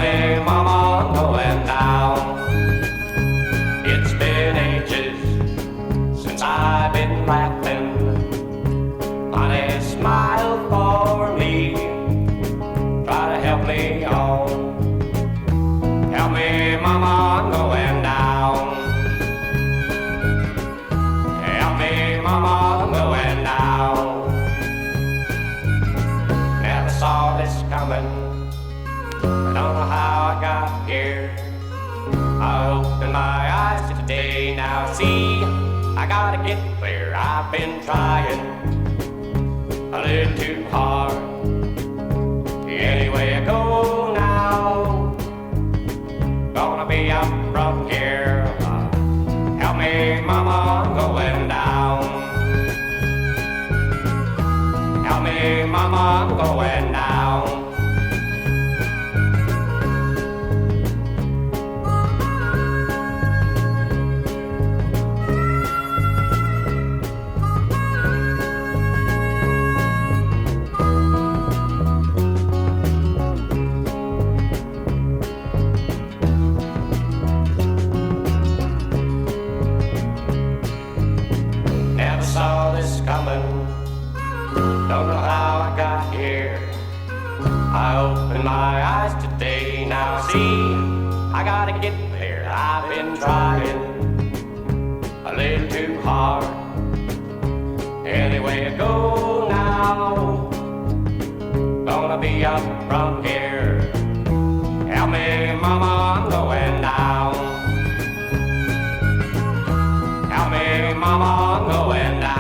me, Mama, I'm going down. It's been ages since I've been laughing. Honey, smile for me. Try to help me on. Help me, Mama, I'm going down. Help me, Mama, I'm going down. Never saw this coming. I don't know how I got here. I opened my eyes to today. Now see, I gotta get clear. I've been trying a little too hard. Anyway I go now, gonna be up from here. Help me, Mama, I'm going down. Help me, Mama, I'm going down. Don't know how I got here. I opened my eyes today. Now see, I gotta get there. I've been trying a little too hard. Anyway I go now, gonna be up from here. Help me, Mama, I'm going down. Help me, Mama, I'm going down.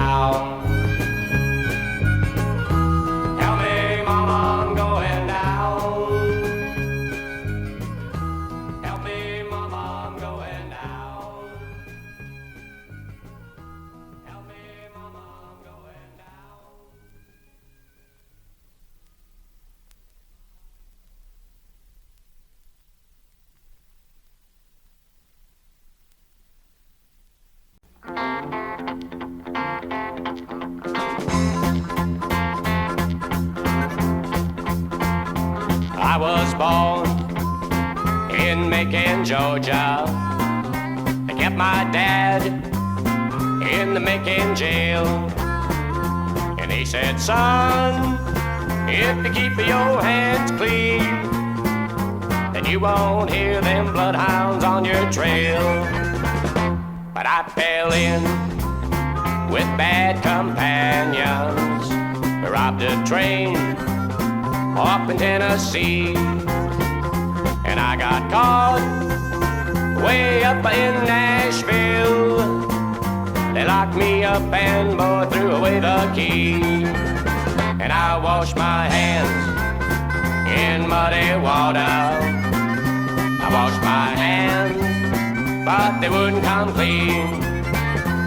I was born in Macon, Georgia. They kept my dad in the Macon jail. And he said, son, if you keep your hands clean, then you won't hear them bloodhounds on your trail. But I fell in with bad companions. I robbed a train up in Tennessee, and I got caught way up in Nashville. They locked me up and boy threw away the key. And I washed my hands in muddy water. I washed my hands, but they wouldn't come clean.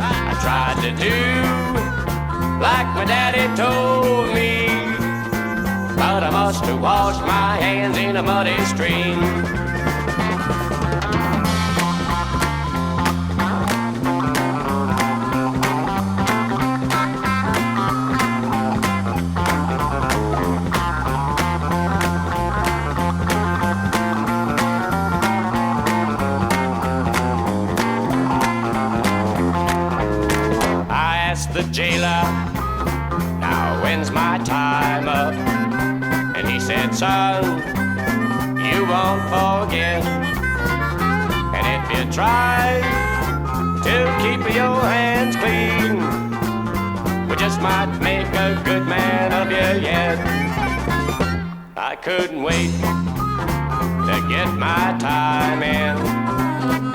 I tried to do like my daddy told me, but I must have washed my hands in a muddy stream. I asked the jailer, now when's my time up? And he said, son, you won't forget. And if you try to keep your hands clean, we just might make a good man of you yet. I couldn't wait to get my time in.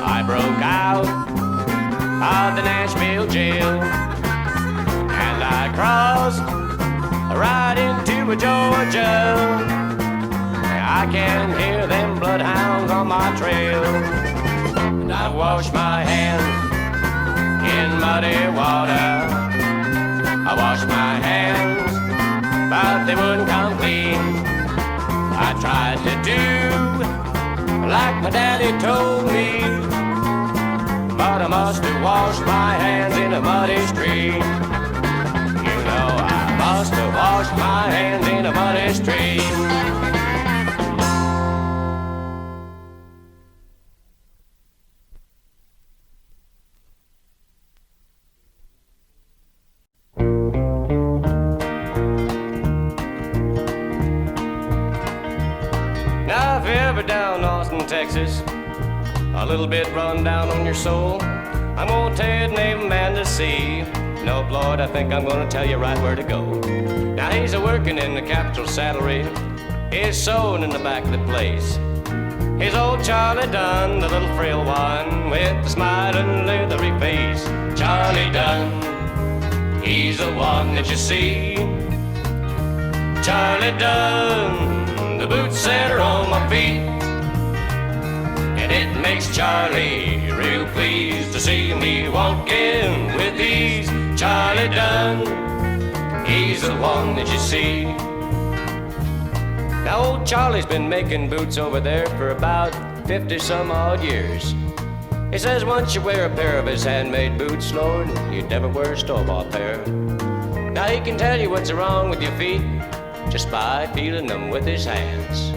I broke out of the Nashville jail, and I crossed right into Georgia. I can hear them bloodhounds on my trail. And I washed my hands in muddy water. I washed my hands, but they wouldn't come clean. I tried to do like my daddy told me, but I must have washed my hands in a muddy stream. You know I must have washed my hands in a muddy stream. ever down Austin, Texas, a little bit run down on your soul, I'm gonna tell you the name of a man to see. Nope, Lord, I think I'm gonna tell you right where to go. Now he's a-working in the Capitol saddlery, he's sewing in the back of the place. He's old Charlie Dunn, the little frail one with the smiling leathery face. Charlie Dunn, he's the one that you see. Charlie Dunn, the boots that are on my feet. And it makes Charlie real pleased to see me walking with ease. Charlie Dunn, he's the one that you see. Now old Charlie's been making boots over there for about 50 some odd years. He says once you wear a pair of his handmade boots, Lord, you'd never wear a store-bought pair. Now he can tell you what's wrong with your feet just by feeling them with his hands.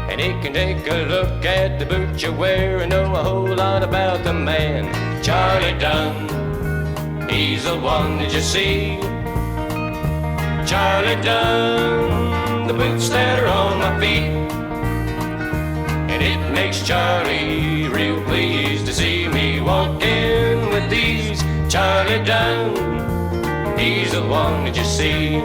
And he can take a look at the boot you wear and know a whole lot about the man. Charlie Dunn, he's the one that you see. Charlie Dunn, the boots that are on my feet. And it makes Charlie real pleased to see me walking with these. Charlie Dunn, he's the one that you see.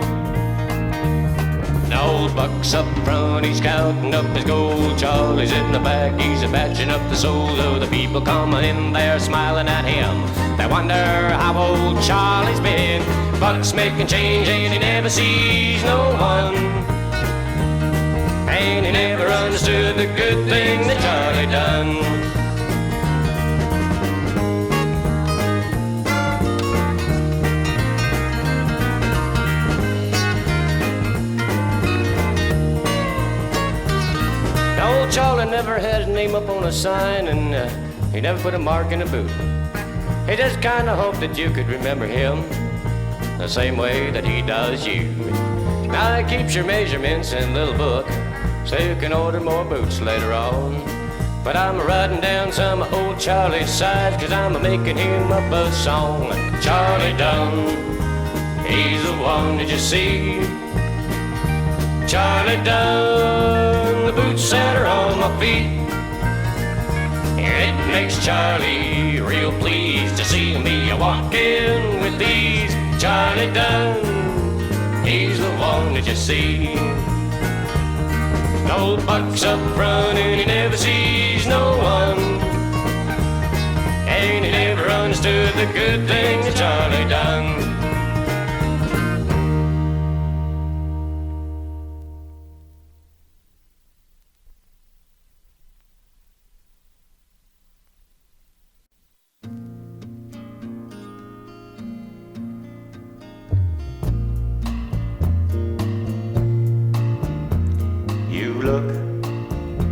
The old buck's up front, he's counting up his gold. Charlie's in the back, he's a-batching up the souls of the people coming in there smiling at him. They wonder how old Charlie's been. Buck's making change and he never sees no one. And he never understood the good thing that Charlie done. Old Charlie never had his name up on a sign, and he never put a mark in a boot. He just kinda hoped that you could remember him the same way that he does you. Now he keeps your measurements in a little book so you can order more boots later on. But I'm writing down some of old Charlie's sides, 'cause I'm making him up a song. Charlie Dunn, he's the one that you see. Charlie Dunn, the boots that are on my feet. It makes Charlie real pleased to see me walking with these. Charlie Dunn, he's the one that you see. No buck's up front and he never sees no one. And he never understood the good things that Charlie done.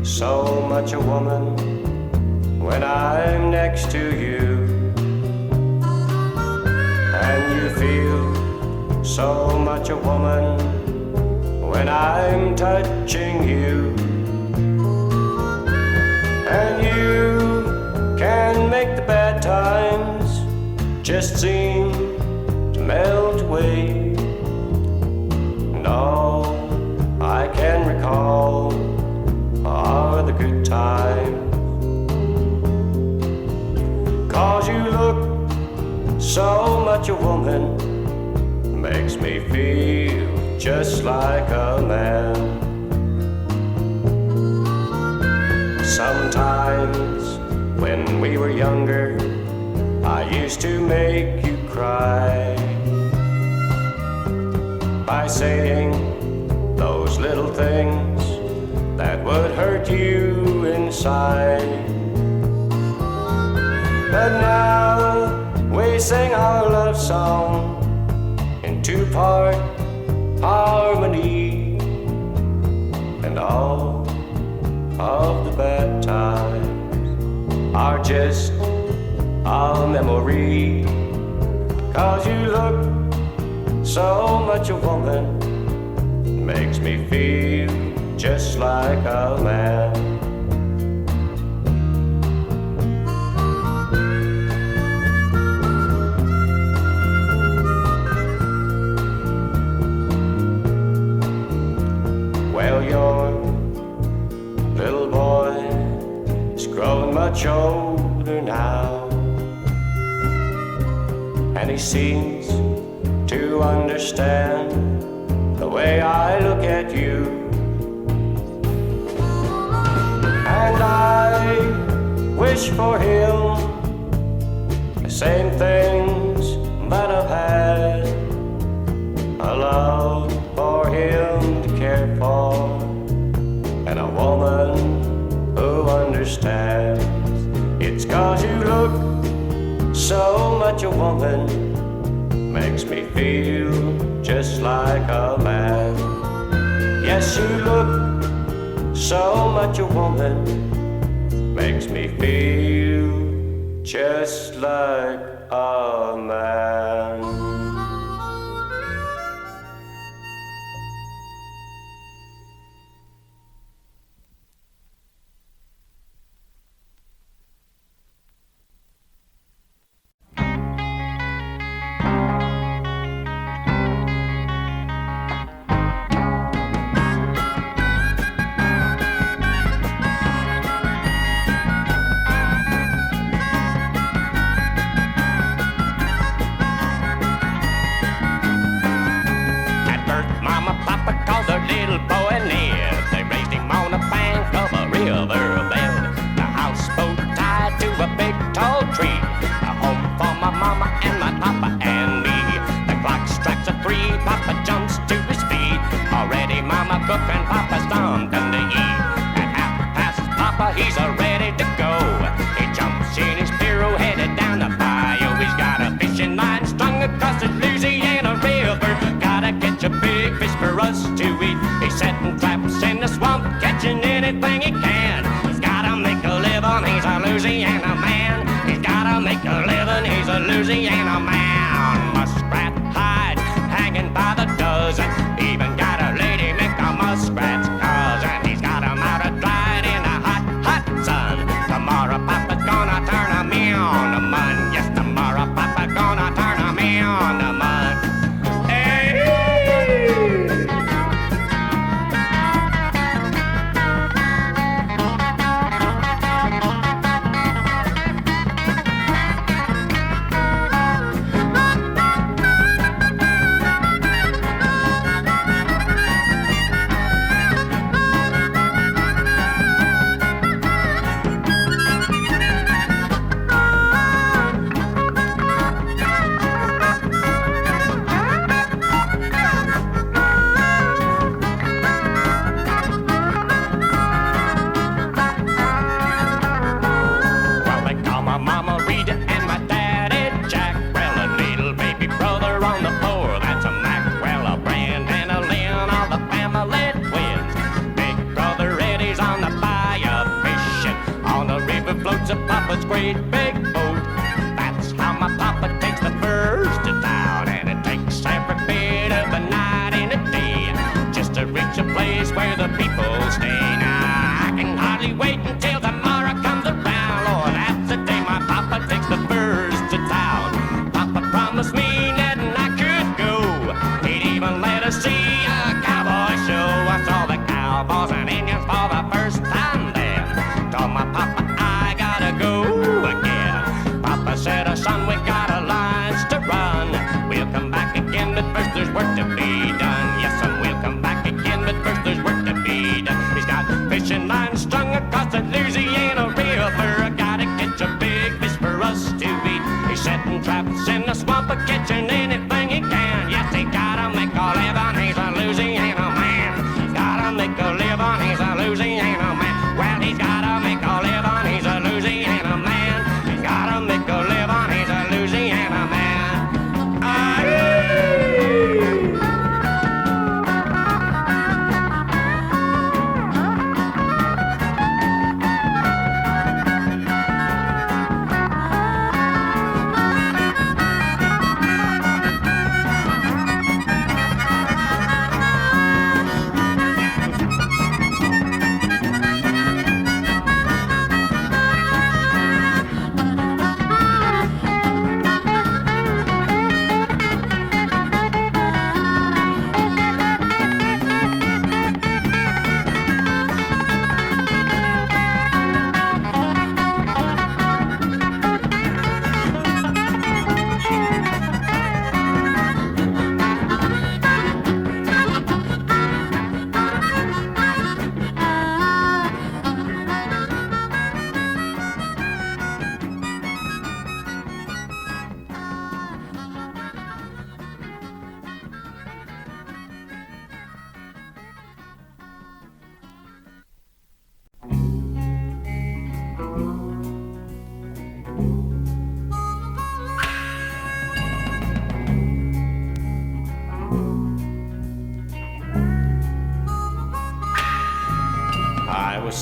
So much a woman when I'm next to you, and you feel so much a woman when I'm touching you, and you can make the bad times just seem to melt away, and all I can recall are the good times. 'Cause you look so much a woman, makes me feel just like a man. Sometimes when we were younger, I used to make you cry by saying those little things that would hurt you inside. But now we sing our love song in two-part harmony, and all of the bad times are just a memory. 'Cause you look so much a woman, makes me feel just like a man. Well, your little boy grown much older now, and he seems to understand the way I look at you. And I wish for him the same things that I've had, a love for him to care for, and a woman who understands. It's 'cause you look so much a woman, makes me feel just like a man. Yes, you look so much a woman, makes me feel just like a man. And Papa's done to eat. At 1:30, he's ready to go. He jumps in his pirogue, headed down the bayou. He's got a fishing line strung across the Louisiana River. Gotta catch a big fish for us to eat. He's setting traps in the swamp, catching anything he can. He's gotta make a living, he's a Louisiana man. He's gotta make a living, he's a Louisiana man. Muskrat hide hanging by the dozen. Even got a lady make a muskrat's cousin. He's got 'em out of dried in the hot, hot sun. Tomorrow Papa's gonna turn 'em on the mun. Yes, tomorrow Papa's gonna turn 'em on the mun. Hey! Papa's great big boat. That's how my Papa takes the furs to town, and it takes every bit of a night and a day just to reach a place where the people stay. Now I can hardly wait until tomorrow comes around. Lord, that's the day my Papa takes the furs to town. Papa promised me that I could go. He'd even let us see a cowboy show. I saw the cowboys and Indians for the first time then. Told my Papa I gotta go again.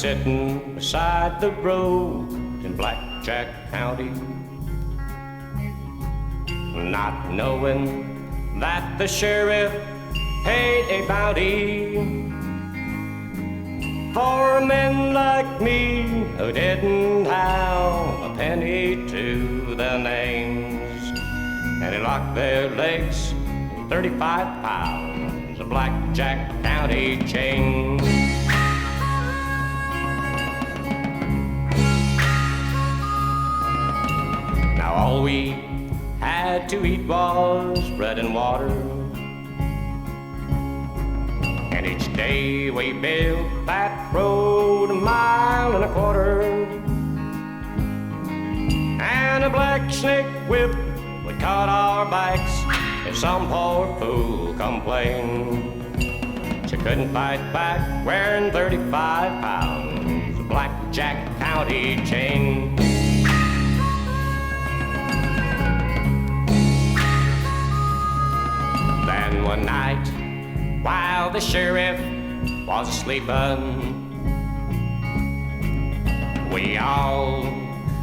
sitting beside the road in Blackjack County, not knowing that the sheriff paid a bounty for men like me who didn't have a penny to their names. And he locked their legs in 35 pounds of Blackjack County chains. Now all we had to eat was bread and water, and each day we built that road 1.25 miles, and a black snake whip would cut our backs if some poor fool complained. She couldn't fight back wearing 35 pounds of Blackjack County chain. Then one night, while the sheriff was asleepin', we all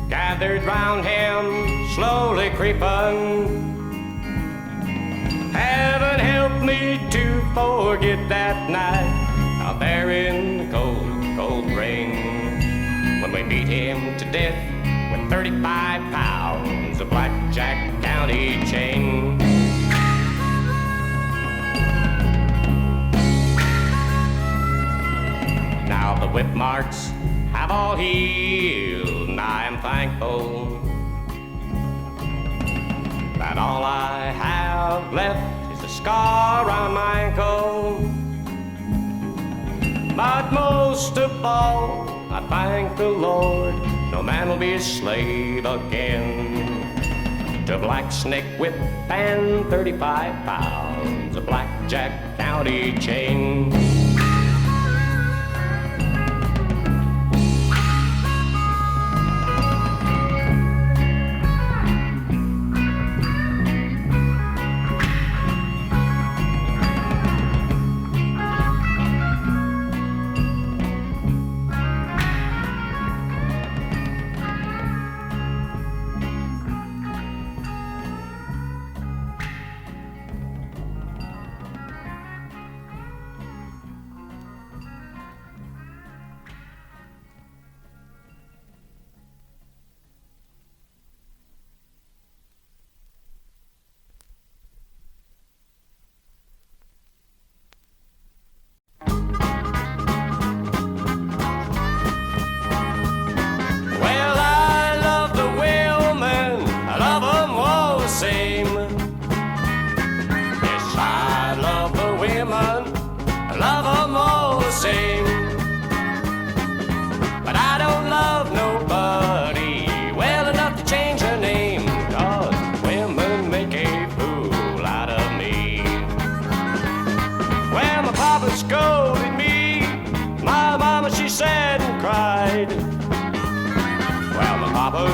gathered round him, slowly creepin'. Heaven help me to forget that night out there in the cold, cold rain, when we beat him to death with 35 pounds of Blackjack County chain. Now the whip marks have all healed, and I am thankful that all I have left is a scar on my ankle. But most of all, I thank the Lord, no man will be a slave again to black snake whip and 35 pounds of Blackjack County chain.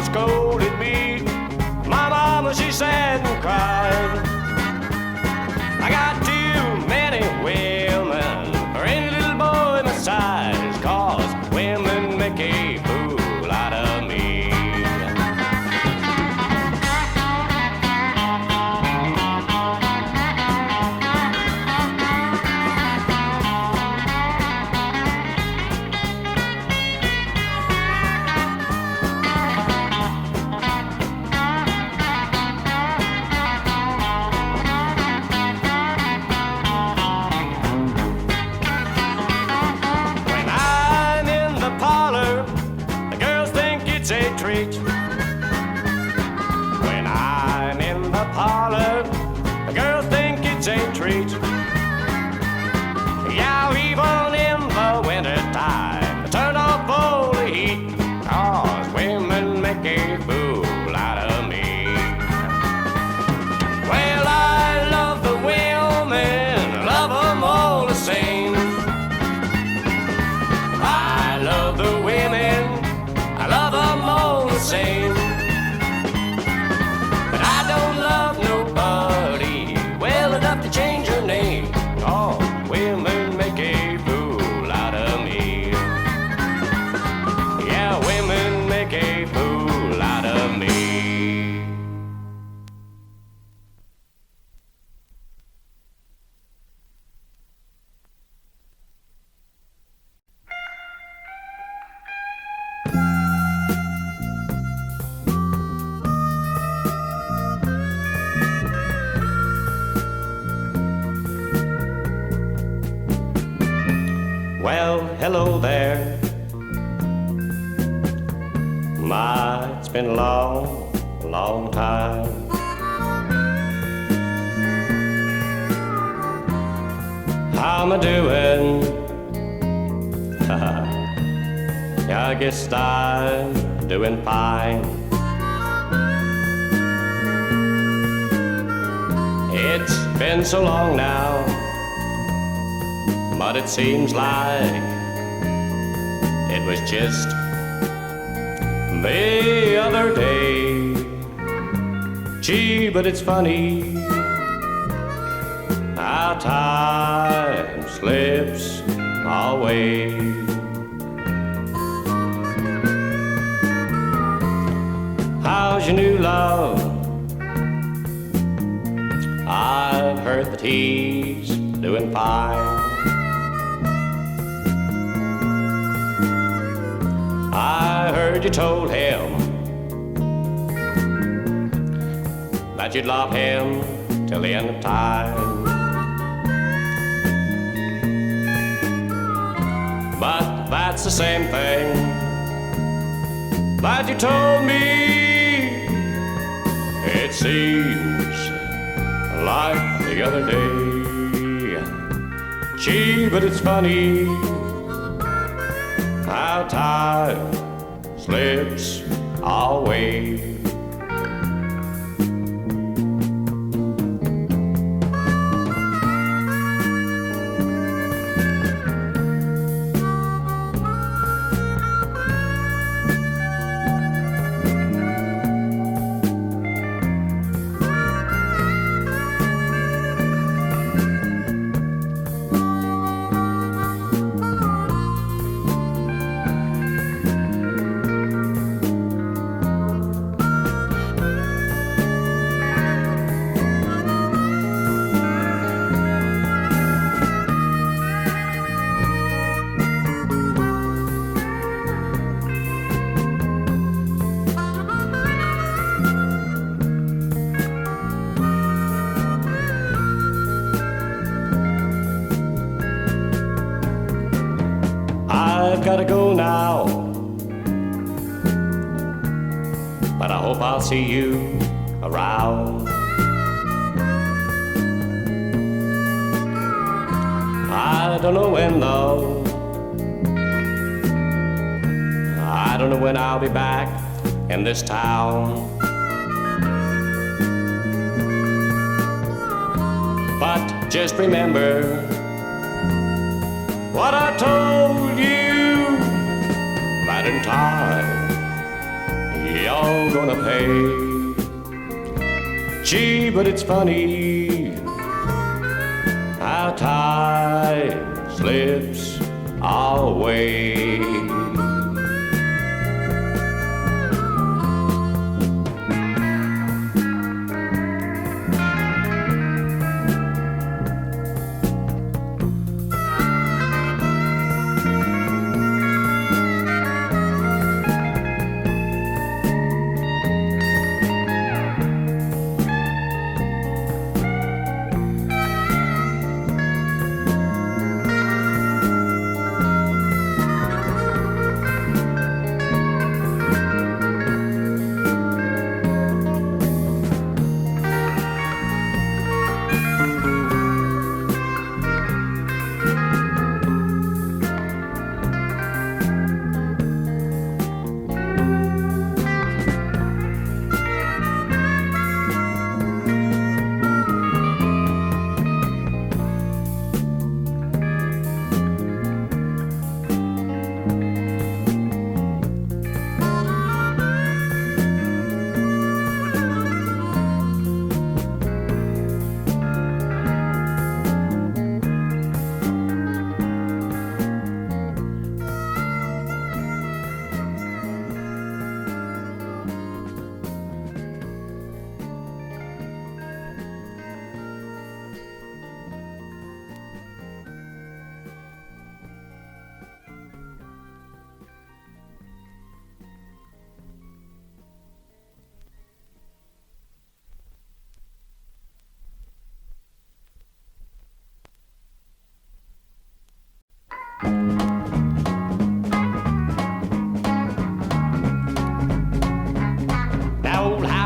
Scolded me, my mama, she sat and cried. I got too many women for any little boy my size, 'cause women make a fool out of me. When I'm in the parlor, the girls think it's a treat. Yeah, even in the winter time, I turn off all the heat, 'cause women make a fool out of me. Well, I love the women, I love them all the same. I love the women, I love them all the same. hello there. My, it's been a long, long time. How am I doing? Yeah, I guess I'm doing fine. It's been so long now, but it seems like it was just the other day. Gee, but it's funny how time slips away. How's your new love? I've heard that he's doing fine. I heard you told him that you'd love him till the end of time. But that's the same thing that you told me. It seems like the other day. Gee, but it's funny how time slips away. I've gotta go now, but I hope I'll see you around. I don't know when though, I don't know when I'll be back in this town. But just remember what I told you, that in time you're gonna pay. Gee, but it's funny how time slips away.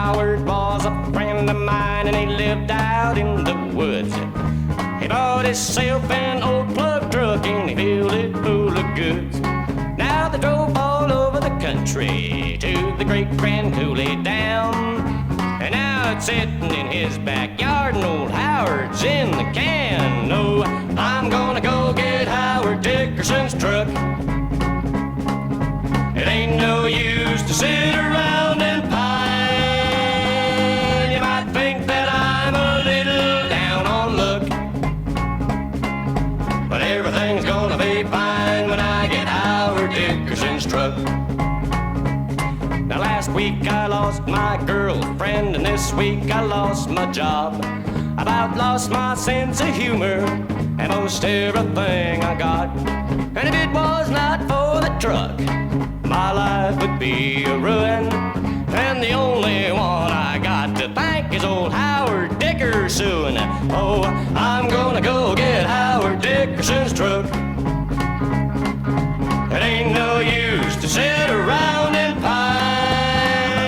Howard was a friend of mine, and he lived out in the woods. He bought himself an old plug truck, and he filled it full of goods. Now they drove all over the country to the great Grand Coulee Dam, and now it's sitting in his backyard, and old Howard's in the can. Oh, I'm gonna go get Howard Dickerson's truck. It ain't no use to sit around and pine. You might think that I'm a little down on luck, but everything's gonna be fine when I get Howard Dickerson's truck. Now last week I lost my girlfriend, and this week I lost my job. I about lost my sense of humor and most everything I got. And if it was not for the truck, my life would be a ruin. And the only one I got to thank is old Howard Dickerson. Oh, I'm gonna go get Howard Dickerson's truck. It ain't no use to sit around and pine.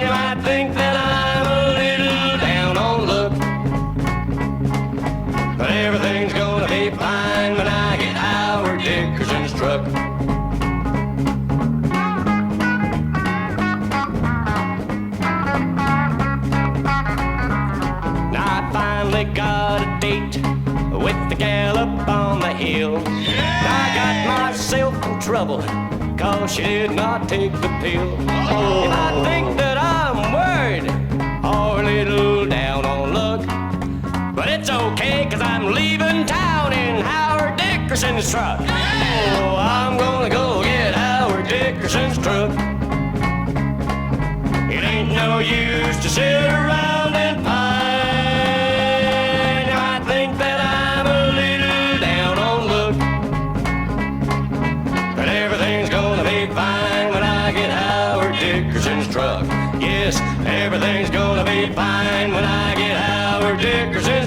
You might think that I'm a little down on luck, but everything's gonna be fine when I get Howard Dickerson's truck. Now I finally got a date with the gal up on the hill. I got myself in trouble, 'cause she did not take the pill. And I think that I'm worried or a little down on luck, but it's okay, 'cause I'm leaving town in Howard Dickerson's truck. Oh, I'm gonna go get Howard Dickerson's truck. It ain't no use to sit around and pine. I think that I'm a little down on luck, but everything's gonna be fine when I get Howard Dickerson's truck. Yes, everything's gonna be fine when I get Howard Dickerson's